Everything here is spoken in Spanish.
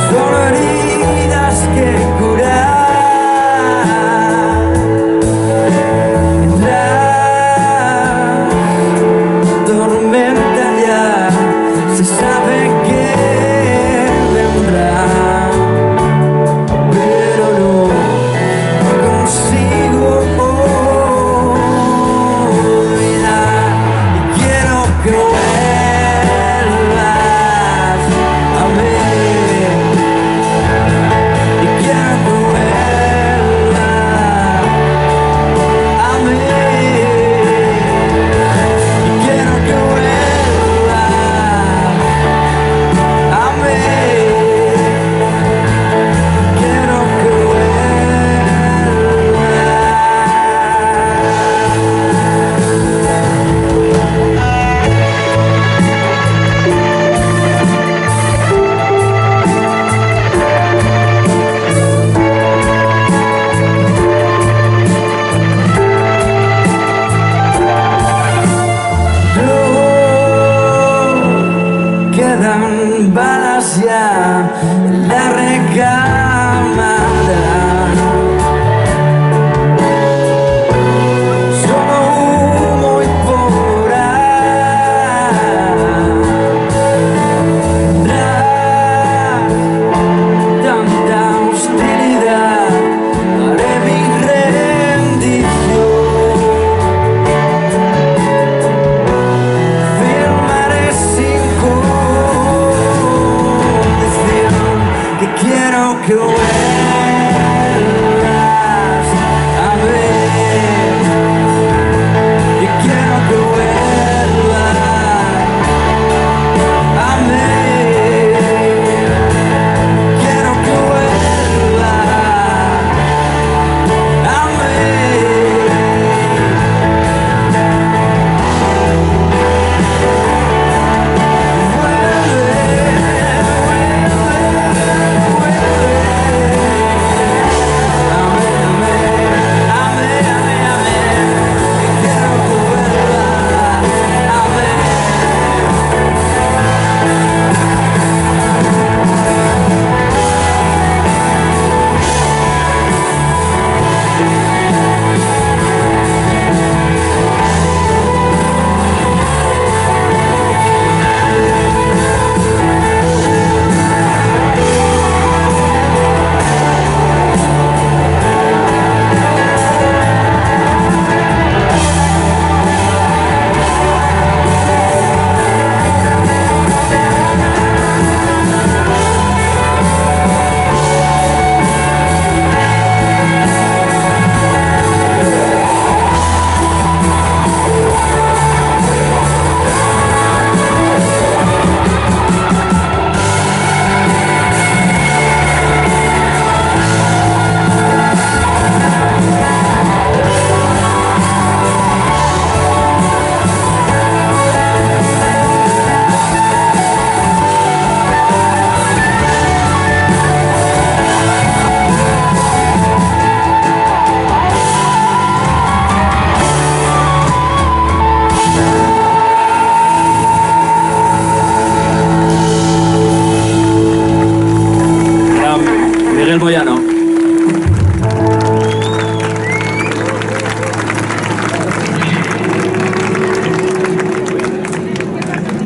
Solo heridas que curar. Mientras tormenta ya se sabe que vendrá, pero no consigo olvidar y quiero que quedan balas ya en la recámara. Solo humo y pólvora. Tanta hostilidad, haré mi rendición. Firmaré sin que quiero que vuelvas a ver, que quiero que vuelvas a ver, quiero que vuelvas a Miguel Moyano.